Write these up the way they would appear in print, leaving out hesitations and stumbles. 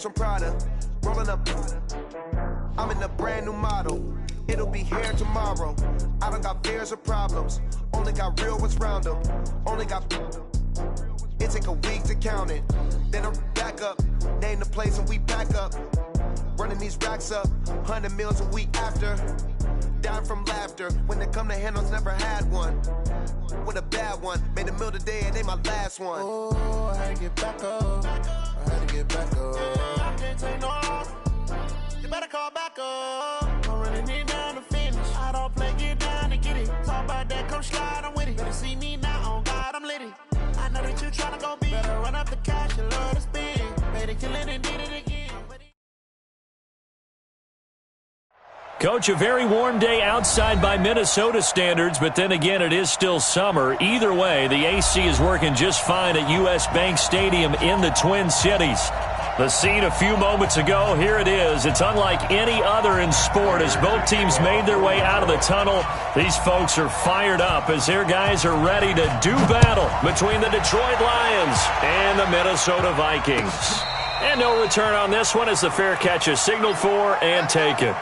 from Prada. Rolling up. I'm in a brand new model. It'll be here tomorrow. I don't got fears or problems. Only got real ones round them. Only got. It take a week to count it. Then I'm back up. Name the place and we back up. Running these racks up. 100 meals a week after. Down from laughter. When they come to handles, never had one. With a bad one. Made a meal today and ain't my last one. Oh, I had to get back up. I had to get back up. I can't take no loss. You better call back up. I'm running it down to finish. I don't play, get down to get it. Talk about that, come slide, I'm with it. Better see me now, on God, I'm litty. I know that you tryna go big. Better run up the cash, you love to spend. Made it, kill it, and did it again. Coach, a very warm day outside by Minnesota standards, but then again, it is still summer. Either way, the AC is working just fine at U.S. Bank Stadium in the Twin Cities. The scene a few moments ago, here it is. It's unlike any other in sport as both teams made their way out of the tunnel. These folks are fired up as their guys are ready to do battle between the Detroit Lions and the Minnesota Vikings. And no return on this one as the fair catch is signaled for and taken.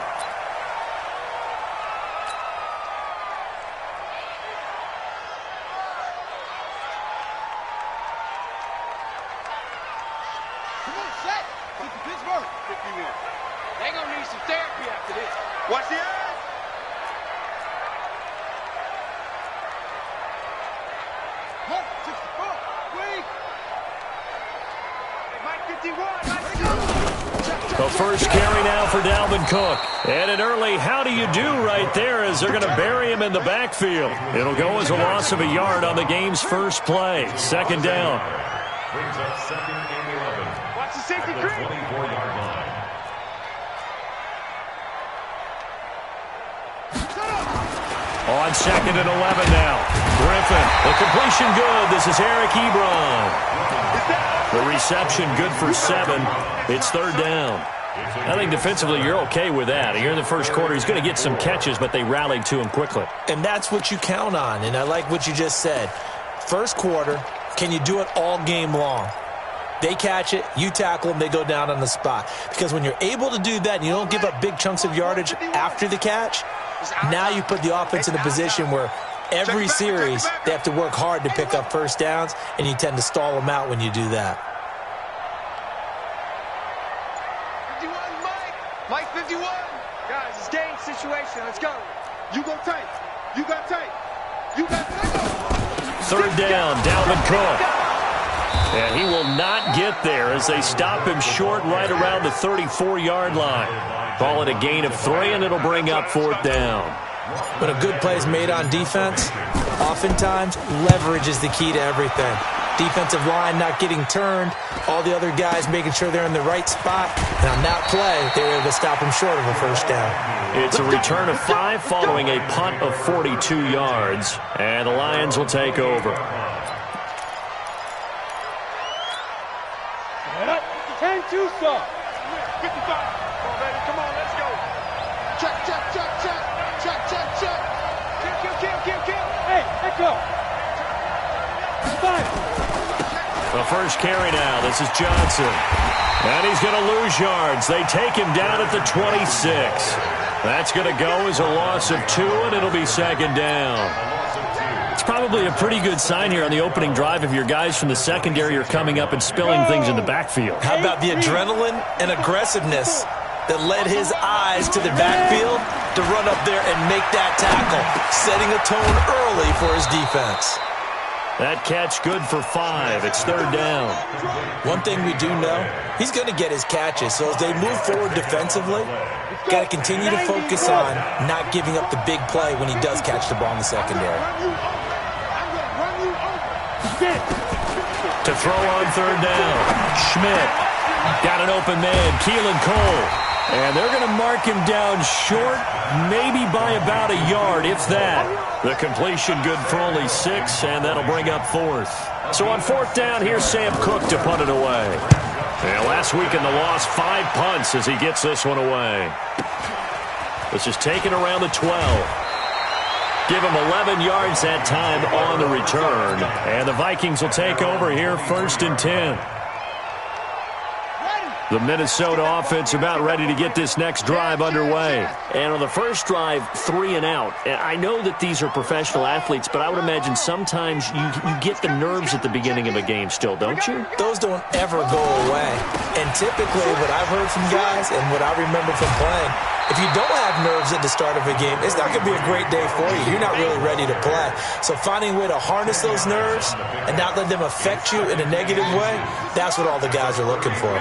Watch the eyes. The first carry now for Dalvin Cook. And an early how do you do right there as they're going to bury him in the backfield. It'll go as a loss of a yard on the game's first play. Second down. Brings up second and 11. Watch the safety creep. 24-yard line. On second and 11 now. Griffin, the completion good. This is Eric Ebron. The reception good for 7. It's third down. I think defensively you're okay with that. Here in the first quarter, he's going to get some catches, but they rallied to him quickly. And that's what you count on, and I like what you just said. First quarter, can you do it all game long? They catch it, you tackle them, they go down on the spot. Because when you're able to do that and you don't give up big chunks of yardage after the catch, now you put the offense in a position where every series they have to work hard to pick up first downs, and you tend to stall them out when you do that. 51, Mike 51. Guys, it's game situation. Let's go. You go tight. You got tight. You got tight. Third down, Dalvin Cook. And he will not get there as they stop him short right around the 34-yard line. Call it a gain of 3, and it'll bring up fourth down. When a good play is made on defense, oftentimes leverage is the key to everything. Defensive line not getting turned, all the other guys making sure they're in the right spot, and on that play, they were able to stop him short of a first down. It's a return of 5 following a punt of 42 yards, and the Lions will take over. And too soft. 55. Come on, baby. Come on, let's go. Check, check, check, check. Check, check, check. Kill. Hey, let go. Fine. The first carry now. This is Johnson. And he's going to lose yards. They take him down at the 26. That's going to go as a loss of 2, and it'll be second down. It's probably a pretty good sign here on the opening drive if your guys from the secondary are coming up and spilling things in the backfield. How about the adrenaline and aggressiveness that led his eyes to the backfield to run up there and make that tackle, setting a tone early for his defense. That catch good for 5. It's third down. One thing we do know, he's going to get his catches. So as they move forward defensively, got to continue to focus on not giving up the big play when he does catch the ball in the secondary. To throw on third down, Schmidt got an open man, Keelan Cole. And they're going to mark him down short, maybe by about a yard, if that. The completion good for only 6, and that'll bring up fourth. So on fourth down, here's Sam Cook to punt it away. And last week in the loss, 5 punts as he gets this one away. This is taken around the 12. Give him 11 yards that time on the return. And the Vikings will take over here first and 10. The Minnesota offense about ready to get this next drive underway. And on the first drive, 3 and out. And I know that these are professional athletes, but I would imagine sometimes you get the nerves at the beginning of a game still, don't you? Those don't ever go away. And typically what I've heard from guys and what I remember from playing, if you don't have nerves at the start of a game, it's not going to be a great day for you. You're not really ready to play. So finding a way to harness those nerves and not let them affect you in a negative way, that's what all the guys are looking for.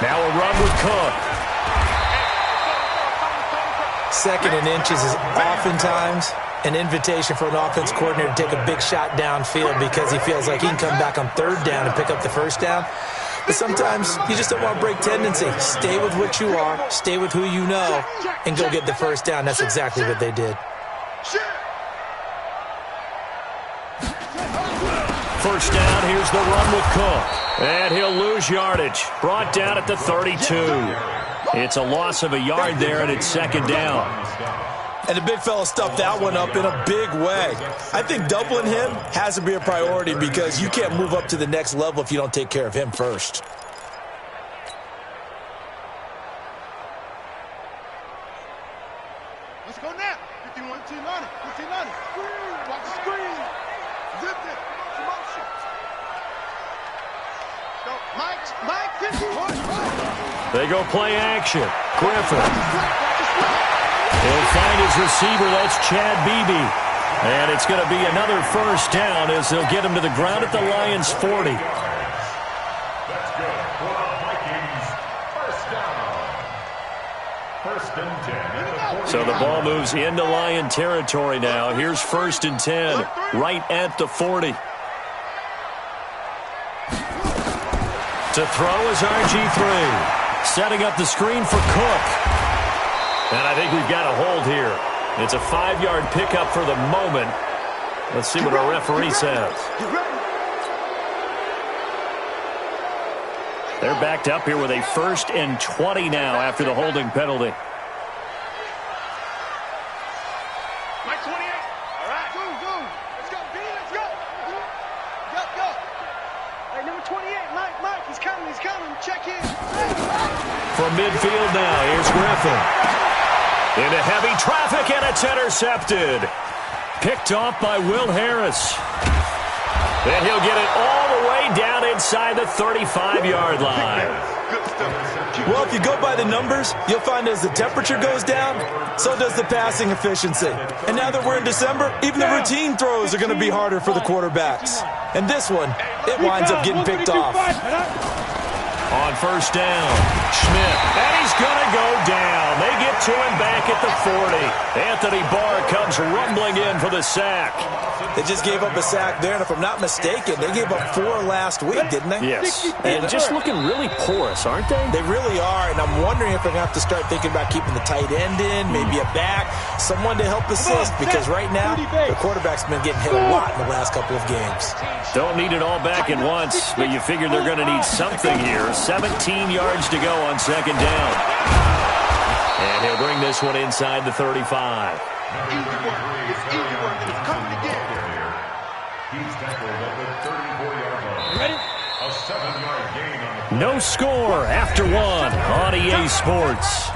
Now a run with Cook. 2nd and inches is oftentimes an invitation for an offense coordinator to take a big shot downfield because he feels like he can come back on 3rd down and pick up the 1st down. But sometimes you just don't want to break tendency. Stay with what you are, stay with who you know, and go get the 1st down. That's exactly what they did. First down, here's the run with Cook. And he'll lose yardage. Brought down at the 32. It's a loss of a yard there, and it's 2nd down. And the big fella stuffed that one up in a big way. I think doubling him has to be a priority because you can't move up to the next level if you don't take care of him first. Let's go now. 51, 290, 290. Watch the screen. Zip it. Motion. Go, Mike, 51. They go play action. Griffin. He'll find his receiver. That's Chad Beebe. And it's going to be another 1st down as they'll get him to the ground at the Lions' 40. That's good for the Vikings. 1st down. 1st and 10. So the ball moves into Lion territory now. Here's 1st and 10, right at the 40. To throw is RG3. Setting up the screen for Cook. And I think we've got a hold here. It's a 5-yard pickup for the moment. Let's see what our referee says. They're backed up here with a 1st and 20 now after the holding penalty. Mike 28. All right. Go. Let's go, B. Let's go. Go. Hey, number 28, Mike. He's coming. Check in. From midfield now, here's Griffin. Into heavy traffic, and it's intercepted. Picked off by Will Harris. Then he'll get it all the way down inside the 35-yard line. Well, if you go by the numbers, you'll find as the temperature goes down, so does the passing efficiency. And now that we're in December, even the routine throws are going to be harder for the quarterbacks. And this one, it winds up getting picked off. On 1st down, Schmidt, and he's going to go down. They get to him back at the 40. Anthony Barr comes rumbling in for the sack. They just gave up a sack there, and if I'm not mistaken, they gave up 4 last week, didn't they? Yes. And just looking really porous, aren't they? They really are, and I'm wondering if they're going to have to start thinking about keeping the tight end in, maybe a back, someone to help assist, because right now, the quarterback's been getting hit a lot in the last couple of games. Don't need it all back at once, but you figure they're going to need something here. 17 yards to go on 2nd down. And he'll bring this one inside the 35. He's tackled at the 34-yard line. Ready? A 7-yard gain on the No score after 1 on EA Sports.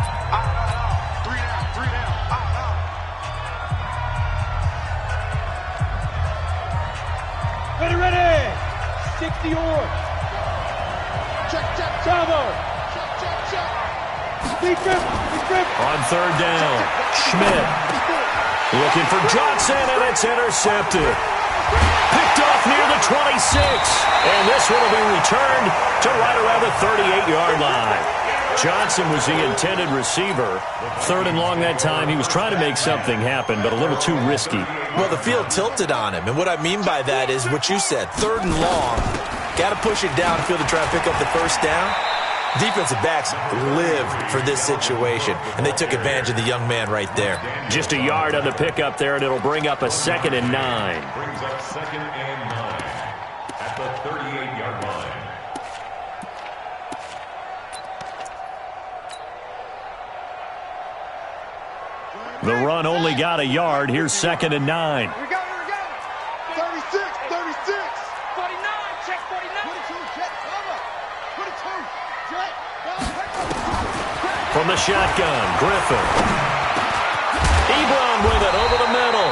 Ready. 60 yards. Check. Bravo. Check. Big grip. On 3rd down, Schmidt looking for Johnson, and it's intercepted. Picked off near the 26, and this one will be returned to right around the 38-yard line. Johnson was the intended receiver. 3rd and long that time. He was trying to make something happen, but a little too risky. Well, the field tilted on him, and what I mean by that is what you said, 3rd and long. Got to push it downfield to try and pick up the 1st down. Defensive backs live for this situation, and they took advantage of the young man right there. Just a yard on the pickup there, and it'll bring up a 2nd and 9. brings up 2nd and 9 at the 38-yard line. The run only got a yard. Here's 2nd and 9. Here we go. 3rd from the shotgun. Griffin. Ebron with it over the middle.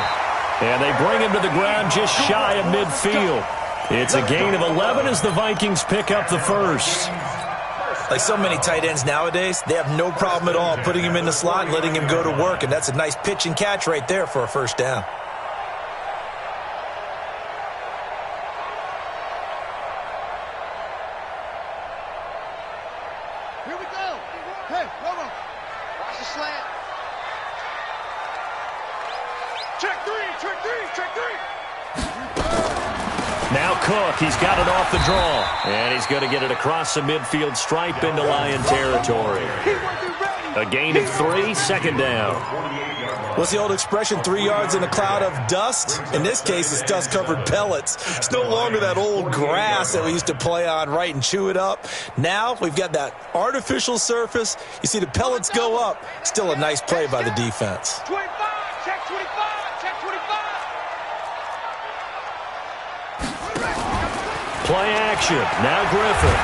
And they bring him to the ground just shy of midfield. It's a gain of 11 as the Vikings pick up the first. Like so many tight ends nowadays, they have no problem at all putting him in the slot and letting him go to work, and that's a nice pitch and catch right there for a first down. Here we go. Hey, Romo. Watch the slant. Check three, check three, check three. Now Cook, he's got it off the draw. And he's going to get it across the midfield stripe into Lion territory. A gain of 3, second down. What's the old expression, 3 yards in a cloud of dust? In this case, it's dust-covered pellets. It's no longer that old grass that we used to play on, right, and chew it up. Now we've got that artificial surface. You see the pellets go up. Still a nice play by the defense. 25, check 25, check 25. Play action. Now Griffin.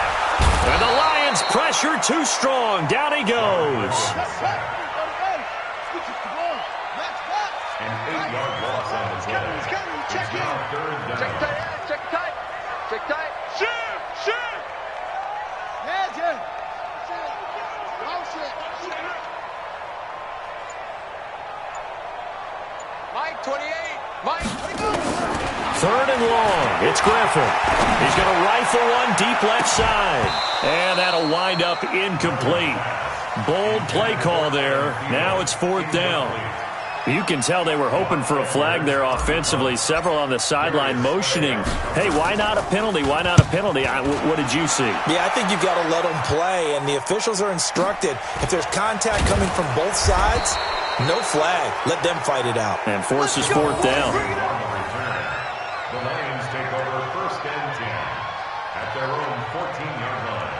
And the Lions pressure too strong. Down he goes. An 8-yard loss on the play. Check It's now third down. Check tight, check tight, check tight. Shoot, shoot. Yeah, Jim. Oh, shit. Mike, 28. Mike, 22. Third and long. It's Griffin. He's going to rifle one deep left side. And that'll wind up incomplete. Bold play call there. Now it's fourth down. You can tell they were hoping for a flag there offensively. Several on the sideline motioning. Hey, why not a penalty? Why not a penalty? What did you see? Yeah, I think you've got to let them play, and the officials are instructed. If there's contact coming from both sides, no flag. Let them fight it out. And forces fourth down. The Lions take over first and 10 at their own 14-yard line.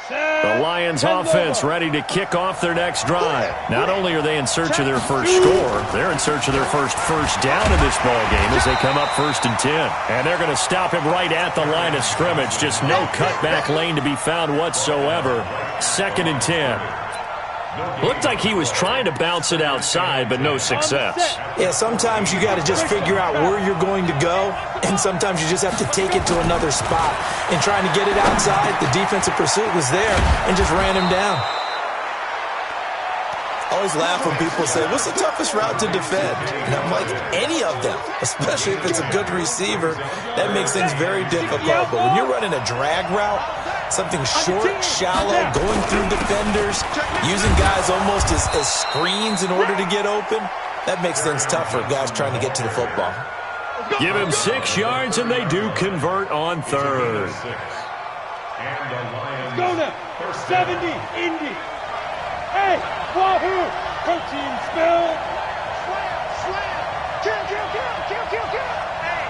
The Lions offense ready to kick off their next drive. Not only are they in search of their first score, they're in search of their first down in this ball game as they come up first and 10. And they're going to stop him right at the line of scrimmage. Just no cutback lane to be found whatsoever. Second and 10. Looked like he was trying to bounce it outside, but no success. Yeah, sometimes you got to just figure out where you're going to go, and sometimes you just have to take it to another spot. And trying to get it outside, the defensive pursuit was there and just ran him down. I always laugh when people say, what's the toughest route to defend? And I'm like, any of them, especially if it's a good receiver. That makes things very difficult. But when you're running a drag route, something short, shallow, going through defenders, using guys almost as screens in order to get open, that makes things tough for guys trying to get to the football. Give him 6 yards, and they do convert on third. And the Lions Go now. 70, Indy. Hey, wahoo. Protein spill. Slam, slam. Kill, kill, kill, kill, kill, kill. Hey,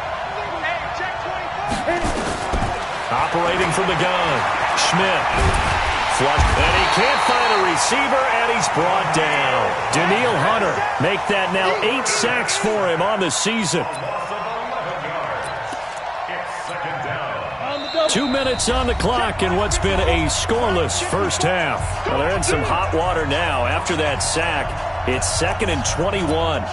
check 25. Operating from the gun. Schmidt. Flush. And he can't find a receiver, and he's brought down. Daniil Hunter make that now 8 sacks for him on the season. 2 minutes on the clock in what's been a scoreless first half. Well, they're in some hot water now after that sack. It's 2nd and 21.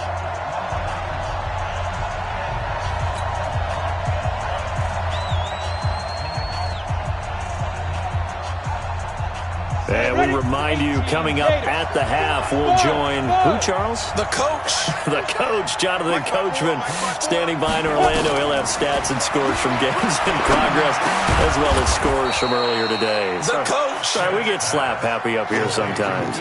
And we remind you, coming up at the half, we'll join, who, Charles? The coach. The coach, Jonathan Coachman, standing by in Orlando. He'll have stats and scores from games in progress, as well as scores from earlier today. The coach. Sorry, we get slap happy up here sometimes.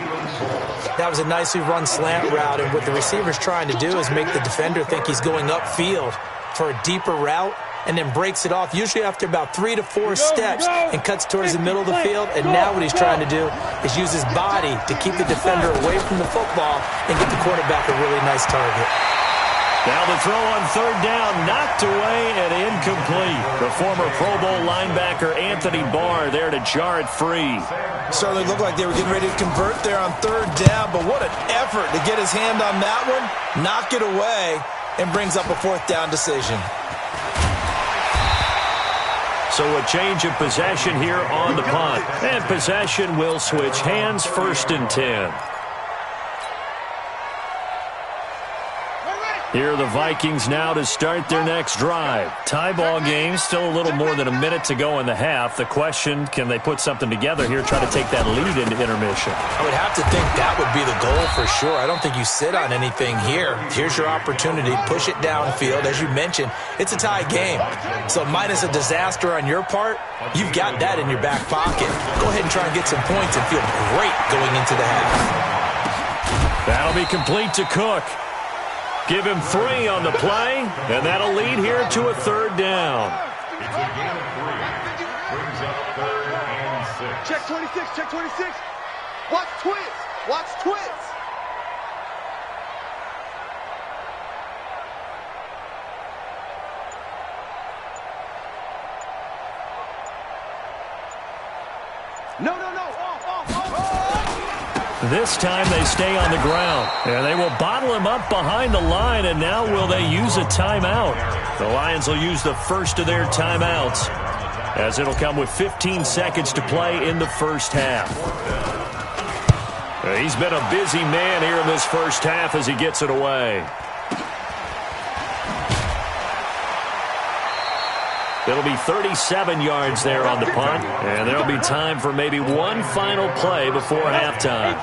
That was a nicely run slant route, and what the receiver's trying to do is make the defender think he's going upfield for a deeper route, and then breaks it off, usually after about 3 to 4 steps, and cuts towards the middle of the field. And now what he's trying to do is use his body to keep the defender away from the football and get the quarterback a really nice target. Now the throw on third down, knocked away and incomplete. The former Pro Bowl linebacker Anthony Barr there to jar it free. Certainly looked like they were getting ready to convert there on third down, but what an effort to get his hand on that one, knock it away, and brings up a 4th down decision. So a change of possession here on the punt. And possession will switch hands, 1st and 10. Here are the Vikings now to start their next drive. Tie ball game, still a little more than a minute to go in the half. The question, can they put something together here, try to take that lead into intermission? I would have to think that would be the goal for sure. I don't think you sit on anything here. Here's your opportunity. Push it downfield. As you mentioned, it's a tie game. So minus a disaster on your part, you've got that in your back pocket. Go ahead and try and get some points and feel great going into the half. That'll be complete to Cook. Give him 3 on the play, and that'll lead here to a 3rd down. It's a gain of 3. Brings up 3rd and 6. Check 26, check 26. Watch twins, watch twins. No. This time they stay on the ground, and they will bottle him up behind the line, and now will they use a timeout? The Lions will use the first of their timeouts, as it'll come with 15 seconds to play in the first half. He's been a busy man here in this first half as he gets it away. It'll be 37 yards there on the punt, and there'll be time for maybe one final play before halftime.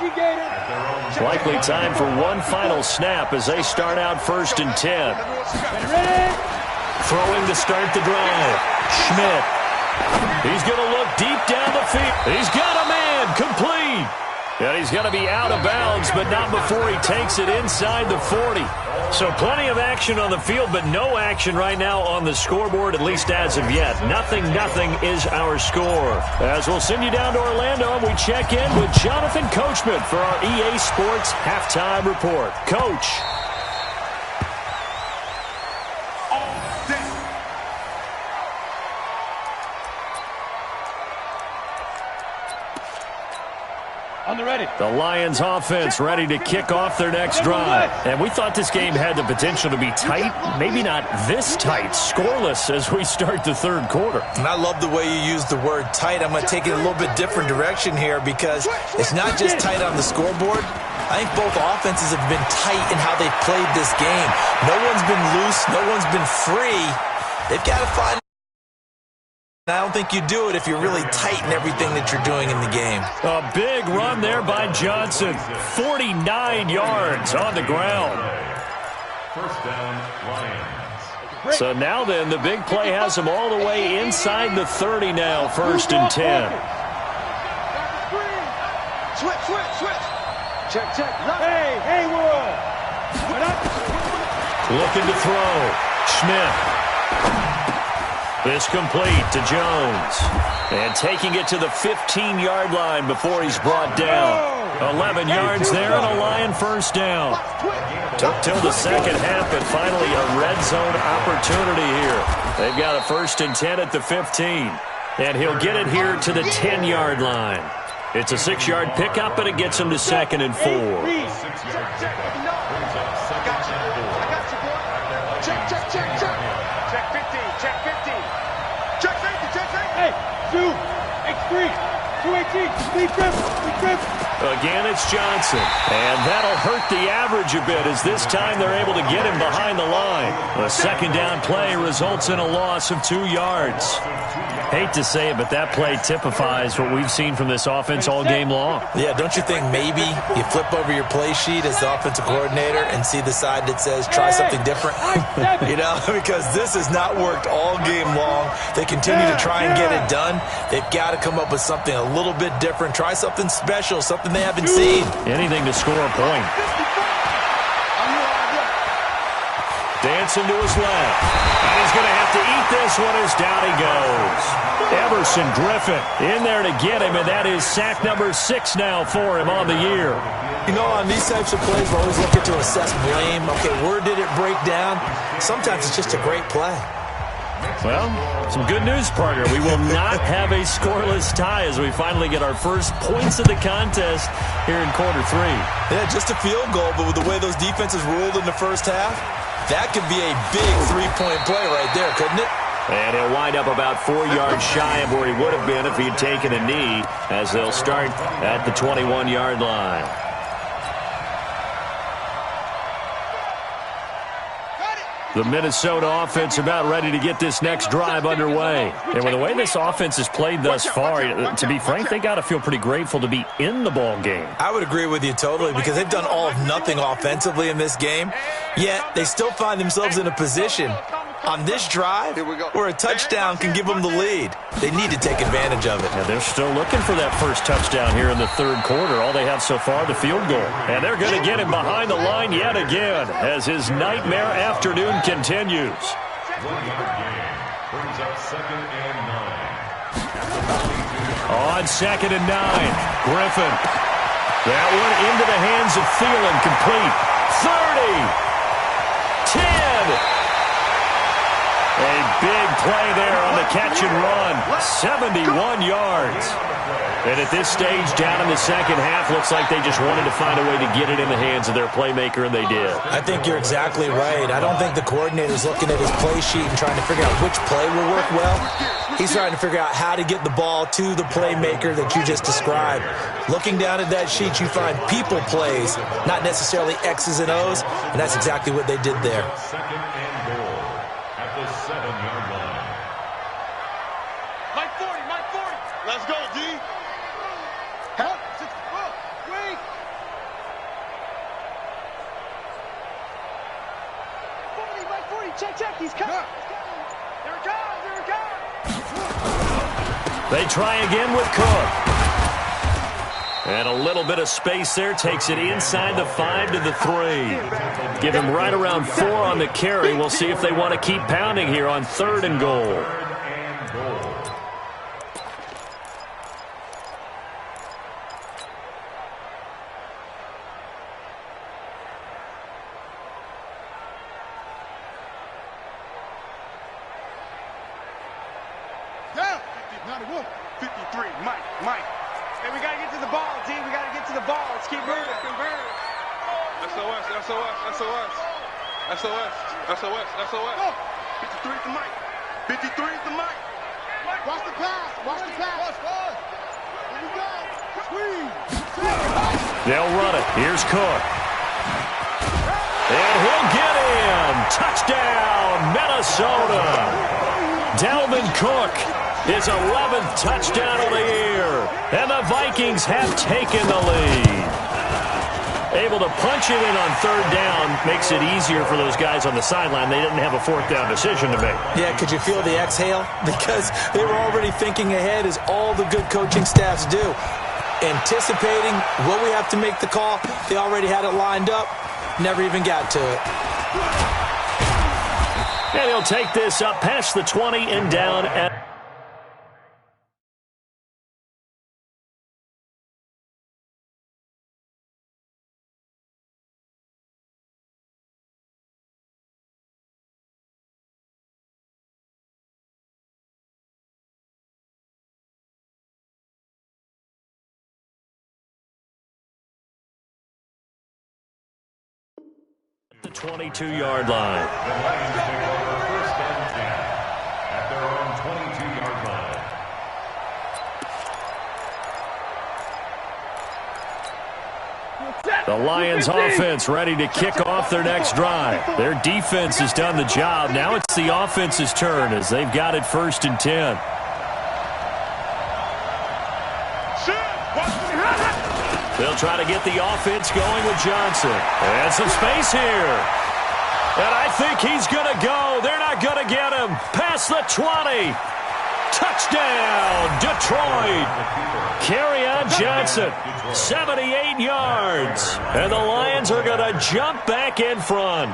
Likely time for one final snap as they start out 1st and 10. Throwing to start the drive. Schmidt. He's going to look deep down the field. He's got a man complete. And he's going to be out of bounds, but not before he takes it inside the 40. So plenty of action on the field, but no action right now on the scoreboard, at least as of yet. Nothing is our score. As we'll send you down to Orlando, and we check in with Jonathan Coachman for our EA Sports Halftime Report. Coach. The Lions offense ready to kick off their next drive. And we thought this game had the potential to be tight. Maybe not this tight. Scoreless as we start the 3rd quarter. And I love the way you use the word tight. I'm going to take it a little bit different direction here because it's not just tight on the scoreboard. I think both offenses have been tight in how they've played this game. No one's been loose. No one's been free. They've got to find. I don't think you do it if you're really tight in everything that you're doing in the game. A big run there by Johnson. 49 yards on the ground. 1st down, Lions. So now then, the big play has them all the way inside the 30 now, 1st and 10. Switch. Check. Hey, world. Looking to throw. Schmidt. This complete to Jones. And taking it to the 15-yard line before he's brought down. 11 yards there and a Lion 1st down. Took till the 2nd half, but finally a red zone opportunity here. They've got a 1st and 10 at the 15. And he'll get it here to the 10-yard line. It's a 6-yard pickup, and it gets him to 2nd and 4. Again, it's Johnson. And that'll hurt the average a bit as this time they're able to get him behind the line. A 2nd down play results in a loss of 2 yards. Hate to say it, but that play typifies what we've seen from this offense all game long. Yeah, don't you think maybe you flip over your play sheet as the offensive coordinator and see the side that says try something different? Because this has not worked all game long. They continue to try and get it done. They've got to come up with something a little bit different. Try something special, something they haven't seen. Anything to score a point. Dancing to his left. And he's going to have to eat this one as down he goes. Everson Griffin in there to get him, and that is sack number 6 now for him on the year. On these types of plays, we're always looking to assess blame. Okay, where did it break down? Sometimes it's just a great play. Well, some good news, partner. We will not have a scoreless tie as we finally get our first points of the contest here in quarter 3. Yeah, just a field goal, but with the way those defenses ruled in the first half, that could be a big 3-point play right there, couldn't it? And he'll wind up about 4 yards shy of where he would have been if he had taken a knee, as they'll start at the 21-yard line. The Minnesota offense about ready to get this next drive underway. And with the way this offense has played thus far, to be frank, they got to feel pretty grateful to be in the ball game. I would agree with you totally, because they've done all of nothing offensively in this game, yet they still find themselves in a position on this drive where a touchdown can give them the lead. They need to take advantage of it. And they're still looking for that first touchdown here in the third quarter. All they have so far, the field goal. And they're going to get him behind the line yet again as his nightmare afternoon continues. 1-yard gain brings up 2nd and 9. On 2nd and 9, Griffin. That one into the hands of Thielen, complete. 30, 10. A big play there on the catch and run. 71 yards. And at this stage, down in the second half, looks like they just wanted to find a way to get it in the hands of their playmaker, and they did. I think you're exactly right. I don't think the coordinator's looking at his play sheet and trying to figure out which play will work well. He's trying to figure out how to get the ball to the playmaker that you just described. Looking down at that sheet, you find people plays, not necessarily X's and O's, and that's exactly what they did there. 2nd and goal at the 7-yard line. Mike 40, Mike 40. Let's go, D. Help. Wait. 40, Mike 40. Check. He's coming. Here it comes. They try again with Cook. And a little bit of space there, takes it inside the 5 to the 3. Give him right around 4 on the carry. We'll see if they want to keep pounding here on 3rd and goal. Down. 53, Mike. Hey, we got to get to the ball, D. We got to get to the ball. Let's keep moving. SOS. 53 to Mike. 53 to Mike. Watch the pass. Here we go. Squeeze. They'll run it. Here's Cook. And he'll get in. Touchdown, Minnesota. Dalvin Cook, his 11th touchdown of the year. And the Vikings have taken the lead. Able to punch it in on 3rd down makes it easier for those guys on the sideline. They didn't have a 4th down decision to make. Yeah, could you feel the exhale? Because they were already thinking ahead, as all the good coaching staffs do. Anticipating what we have to make the call. They already had it lined up. Never even got to it. And he'll take this up past the 20 and down at... the 22-yard line. The Lions take over 1st and 10 at their own 22-yard line. The Lions offense ready to kick off their next drive. Their defense has done the job. Now it's the offense's turn as they've got it 1st and 10. They'll try to get the offense going with Johnson. And some space here. And I think he's going to go. They're not going to get him. Past the 20. Touchdown, Detroit. Kerryon Johnson, 78 yards. And the Lions are going to jump back in front.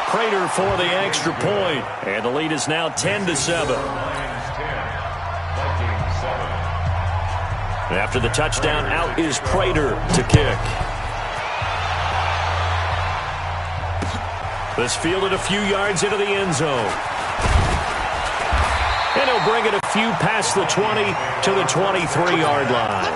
Prater for the extra point. And the lead is now 10-7. After the touchdown, out is Prater to kick. This fielded a few yards into the end zone. And he'll bring it a few past the 20 to the 23-yard line.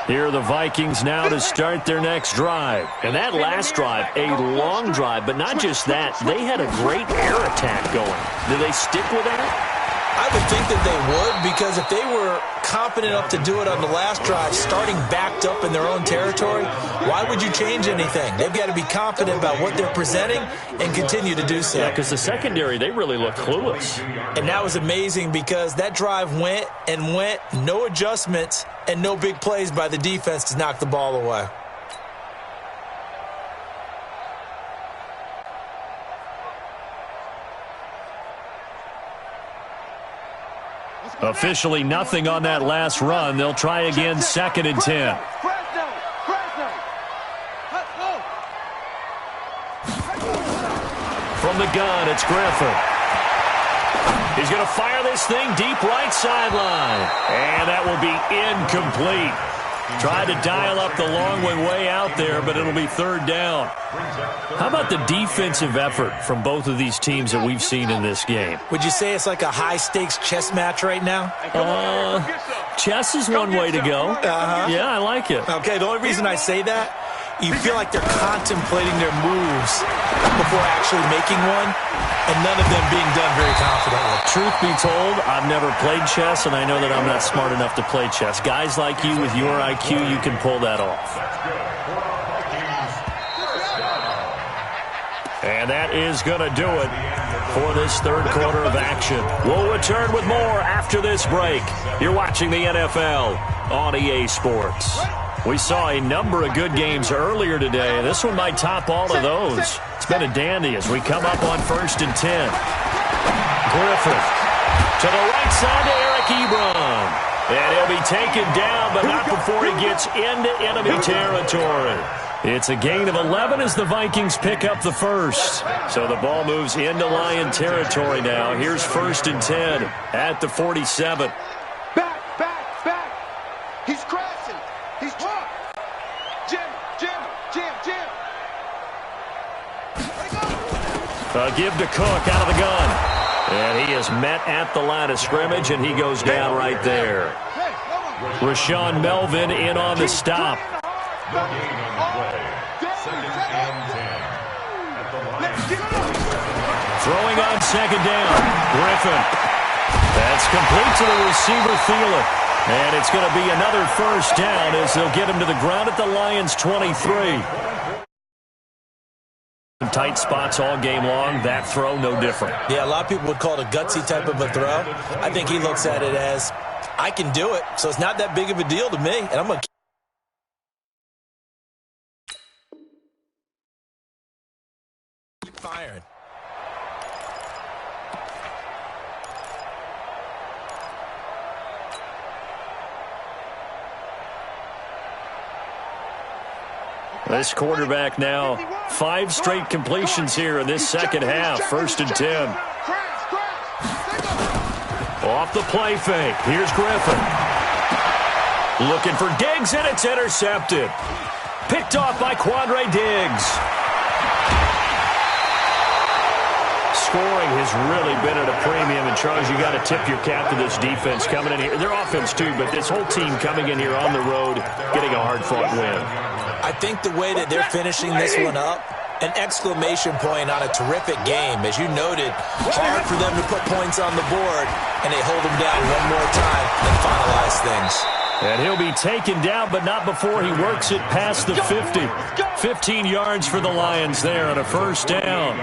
Here are the Vikings now to start their next drive. And that last drive, a long drive, but not just that. They had a great air attack going. Do they stick with that? I would think that they would, because if they were confident enough to do it on the last drive, starting backed up in their own territory, why would you change anything? They've got to be confident about what they're presenting and continue to do so. Yeah, because the secondary, they really look clueless. And that was amazing because that drive went and went, no adjustments, and no big plays by the defense to knock the ball away. Officially nothing on that last run. They'll try again, 2nd and 10. From the gun, it's Griffin. He's going to fire this thing deep right sideline. And that will be incomplete. Tried to dial up the long one way out there, but it'll be 3rd down. How about the defensive effort from both of these teams that we've seen in this game? Would you say it's like a high-stakes chess match right now? Chess is one way to go. Yeah, I like it. Okay, the only reason I say that, you feel like they're contemplating their moves before actually making one, and none of them being done very confidently. Truth be told, I've never played chess, and I know that I'm not smart enough to play chess. Guys like you with your IQ, you can pull that off. And that is going to do it for this 3rd quarter of action. We'll return with more after this break. You're watching the NFL on EA Sports. We saw a number of good games earlier today. This one might top all of those. It's been a dandy as we come up on 1st and 10. Griffin to the right side to Eric Ebron. And he'll be taken down, but not before he gets into enemy territory. It's a gain of 11 as the Vikings pick up the first. So the ball moves into Lion territory now. Here's 1st and 10 at the 47. Back. He's crashing. He's trying. Jim. A give to Cook out of the gun. And he is met at the line of scrimmage, and he goes down right there. Rashawn Melvin in on the stop. No gain on the play. 2nd and 10 at the line. Throwing on 2nd down. Griffin. That's complete to the receiver, Thielen. And it's going to be another 1st down as they'll get him to the ground at the Lions' 23. Tight spots all game long. That throw, no different. Yeah, a lot of people would call it a gutsy type of a throw. I think he looks at it as, I can do it, so it's not that big of a deal to me, and I'm going to keep firing. This quarterback now, 5 straight completions here in this 2nd half. 1st and 10. Off the play fake. Here's Griffin. Looking for Diggs, and it's intercepted. Picked off by Quandre Diggs. Scoring has really been at a premium, and Charles, you got to tip your cap to this defense coming in here. Their offense too, but this whole team coming in here on the road, getting a hard-fought win. I think the way that they're finishing this one up, an exclamation point on a terrific game. As you noted, hard for them to put points on the board, and they hold them down one more time and finalize things. And he'll be taken down, but not before he works it past the 50. 15 yards for the Lions there on a 1st down.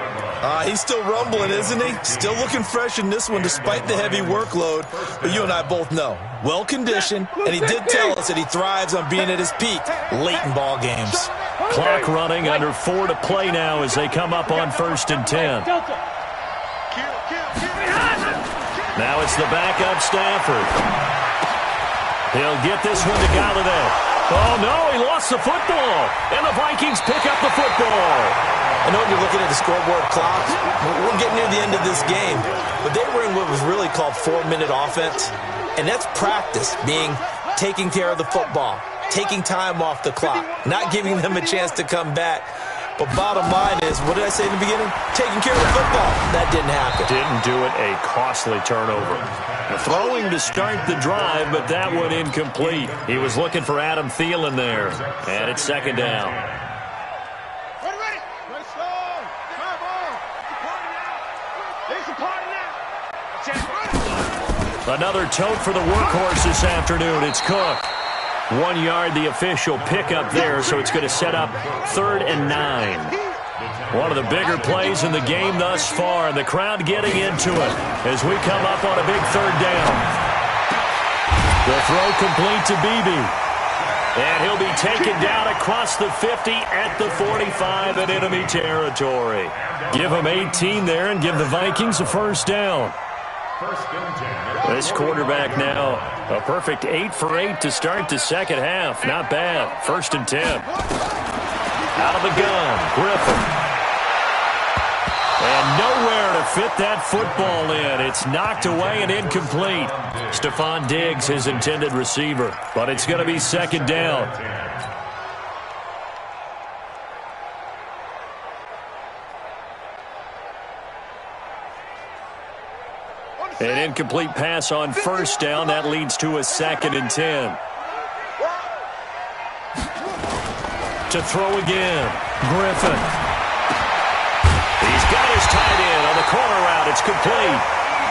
He's still rumbling, isn't he? Still looking fresh in this one despite the heavy workload. But you and I both know, well-conditioned, and he did tell us that he thrives on being at his peak late in ball games. Clock running, under 4 to play now as they come up on 1st and 10. Now it's the backup Stafford. He'll get this one to Galladay. Oh, no, he lost the football. And the Vikings pick up the football. I know you're looking at the scoreboard clock. We're getting near the end of this game. But they were in what was really called 4-minute offense. And that's practice, taking care of the football, taking time off the clock, not giving them a chance to come back. But bottom line is, what did I say in the beginning? Taking care of the football. That didn't happen. Didn't do it. A costly turnover. Throwing to start the drive, but that one incomplete. He was looking for Adam Thielen there. And it's second down. Ready. Let's go. Come on. It's a party now. Another tote for the workhorse this afternoon. It's Cook. 1 yard, the official pickup there, so it's going to set up 3rd and 9. One of the bigger plays in the game thus far, and the crowd getting into it as we come up on a big 3rd down. The throw complete to Beebe. And he'll be taken down across the 50 at the 45 in enemy territory. Give him 18 there and give the Vikings a first down. This quarterback now, a perfect 8 for 8 to start the second half. Not bad. 1st and 10. Out of the gun, Griffin. And nowhere to fit that football in. It's knocked away and incomplete. Stephon Diggs, his intended receiver. But it's going to be second down. An incomplete pass on first down. That leads to a 2nd and 10. To throw again. Griffin. He's got his tight end on the corner route. It's complete.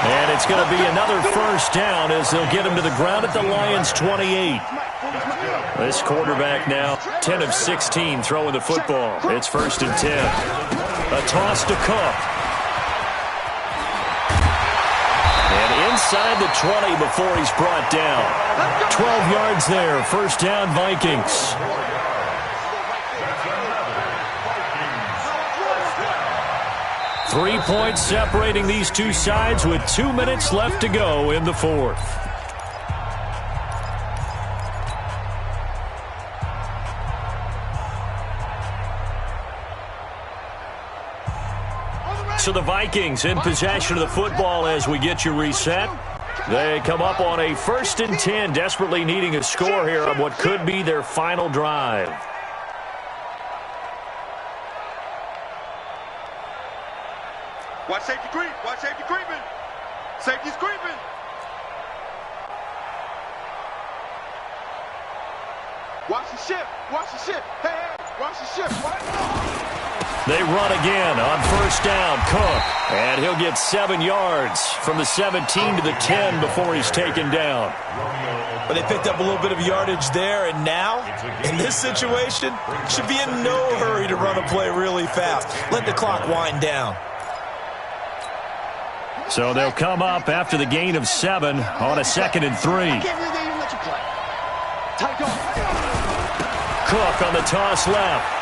And it's going to be another first down as they'll get him to the ground at the Lions' 28. This quarterback now 10 of 16 throwing the football. It's 1st and 10. A toss to Cook. Inside the 20 before he's brought down. 12 yards there. First down, Vikings. 3 points separating these two sides with 2 minutes left to go in the 4th. So the Vikings in possession of the football as we get you reset. They come up on a 1st and 10, desperately needing a score here on what could be their final drive. Watch safety creep. Watch safety creeping. Safety's creeping. Watch the ship. Watch the ship. Hey, watch the ship. They run again on first down. Cook. And he'll get 7 yards from the 17 to the 10 before he's taken down. But they picked up a little bit of yardage there, and now, in this situation, should be in no hurry to run a play really fast. Let the clock wind down. So they'll come up after the gain of 7 on a 2nd and 3. Cook on the toss left.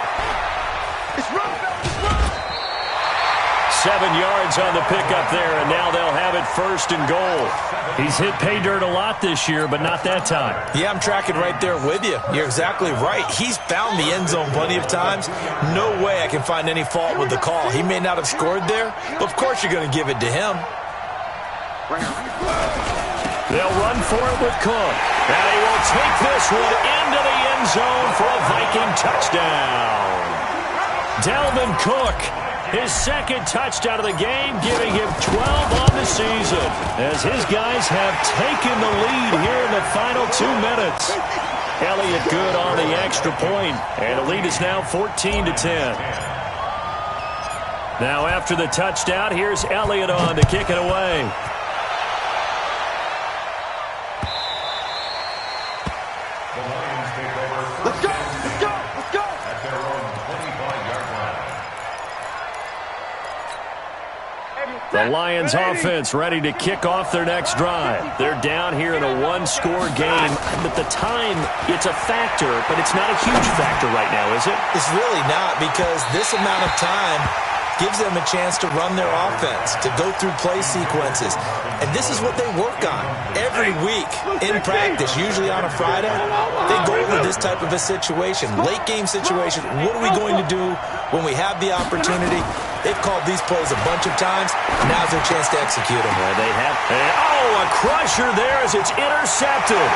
7 yards on the pickup there, and now they'll have it 1st and goal. He's hit pay dirt a lot this year, but not that time. Yeah, I'm tracking right there with you. You're exactly right. He's found the end zone plenty of times. No way I can find any fault with the call. He may not have scored there, but of course you're going to give it to him. They'll run for it with Cook. And he will take this one into the end zone for a Viking touchdown. Dalvin Cook, his 2nd touchdown of the game, giving him 12 on the season as his guys have taken the lead here in the final 2 minutes. Elliott good on the extra point, and the lead is now 14 to 10. Now after the touchdown, here's Elliott on to kick it away. The Lions offense ready to kick off their next drive. They're down here in a 1-score game. At the time, it's a factor, but it's not a huge factor right now, is it? It's really not, because this amount of time gives them a chance to run their offense, to go through play sequences. And this is what they work on every week in practice, usually on a Friday. They go over this type of a situation, late game situation. What are we going to do when we have the opportunity? They've called these plays a bunch of times. Now's their chance to execute them. They have. Oh, a crusher there as it's intercepted.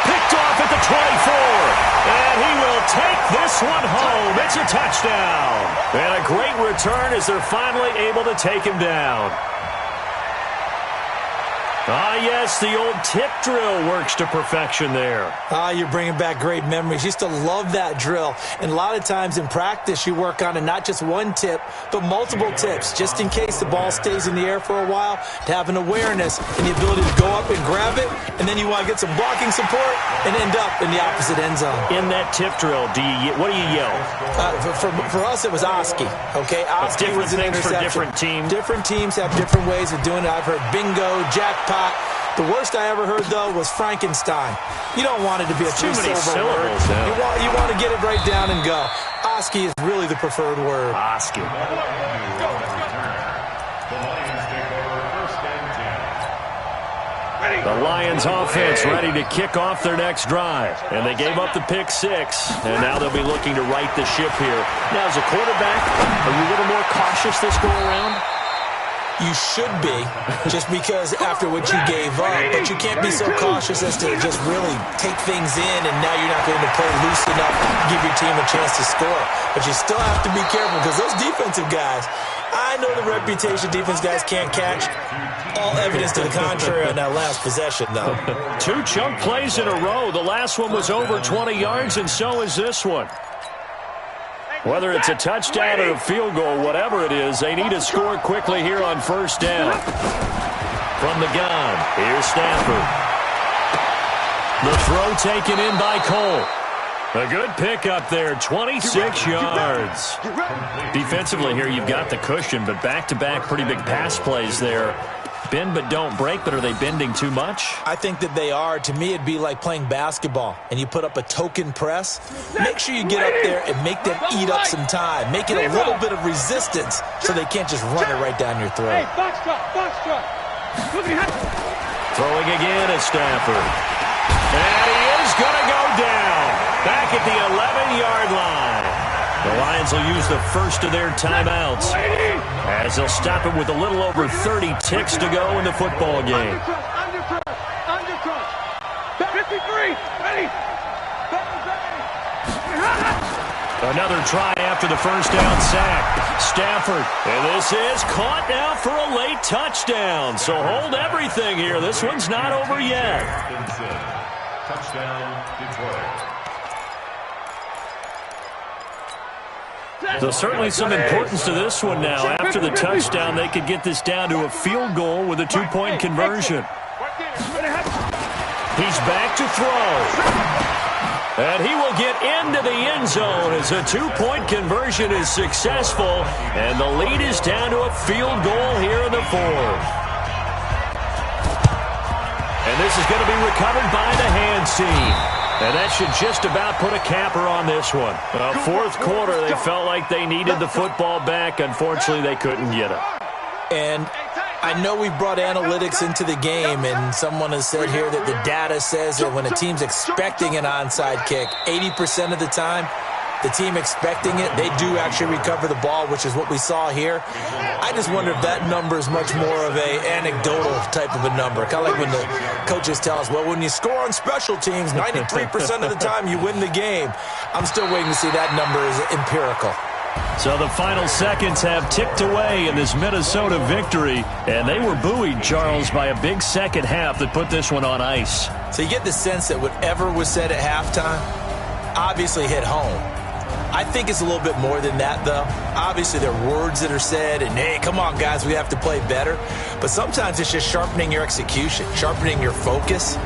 picked off at the 24. And he will take this one home. It's a touchdown. And a great return as they're finally able to take him down. Ah, yes, the old tip drill works to perfection there. Ah, you're bringing back great memories. Used to love that drill. And a lot of times in practice, you work on it, not just one tip, but multiple tips, just in case the ball stays in the air for a while, to have an awareness and the ability to go up and grab it, and then you want to get some blocking support and end up in the opposite end zone. In that tip drill, what do you yell? For us, it was Oski, okay? Oski was an interception. For different teams. Different teams have different ways of doing it. I've heard bingo, jackpot. The worst I ever heard, though, was Frankenstein. You don't want it to be a two-syllable word. You want to get it right down and go. Oski is really the preferred word. Oski. The Lions take over first and 10. The Lions offense ready to kick off their next drive. And they gave up the pick 6, and now they'll be looking to right the ship here. Now, as a quarterback, are you a little more cautious this go-around? You should be, just because after what you gave up, but you can't be so cautious as to just really take things in, and now you're not going to play loose enough to give your team a chance to score. But you still have to be careful, because those defensive guys, I know the reputation defense guys can't catch. All evidence to the contrary on that last possession, though. 2 chunk plays in a row. The last one was over 20 yards, and so is this one. Whether it's a touchdown or a field goal, whatever it is, they need to score quickly here on first down. From the gun, here's Stafford. The throw taken in by Cole. A good pickup there, 26 yards. Defensively here, you've got the cushion, but back-to-back pretty big pass plays there. Bend but don't break, but are they bending too much? I think that they are. To me, it'd be like playing basketball, and you put up a token press. Make sure you get up there and make them eat up some time. Make it a little bit of resistance so they can't just run it right down your throat. Hey, box truck. Throwing again at Stafford. And he is going to go down. Back at the 11-yard line. The Lions will use the first of their timeouts as they'll stop it with a little over 30 ticks to go in the football game. Undercross. 53. Ready. Another try after the first down sack. Stafford. And this is caught now for a late touchdown. So hold everything here. This one's not over yet. Touchdown, Detroit. So certainly some importance to this one now. After the touchdown, they could get this down to a field goal with a 2-point conversion. He's back to throw. And he will get into the end zone as a 2-point conversion is successful. And the lead is down to a field goal here in the 4th. And this is going to be recovered by the hands team. And that should just about put a capper on this one. Fourth quarter, they felt like they needed the football back. Unfortunately, they couldn't get it. And I know we've brought analytics into the game, and someone has said here that the data says that when a team's expecting an onside kick, 80% of the time, the team expecting it, they do actually recover the ball, which is what we saw here. I just wonder if that number is much more of a anecdotal type of a number. Kind of like when the coaches tell us, well, when you score on special teams, 93% of the time you win the game. I'm still waiting to see that number is empirical. So the final seconds have ticked away in this Minnesota victory, and they were buoyed, Charles, by a big second half that put this one on ice. So you get the sense that whatever was said at halftime obviously hit home. I think it's a little bit more than that, though. Obviously, there are words that are said, and, hey, come on, guys, we have to play better. But sometimes it's just sharpening your execution, sharpening your focus.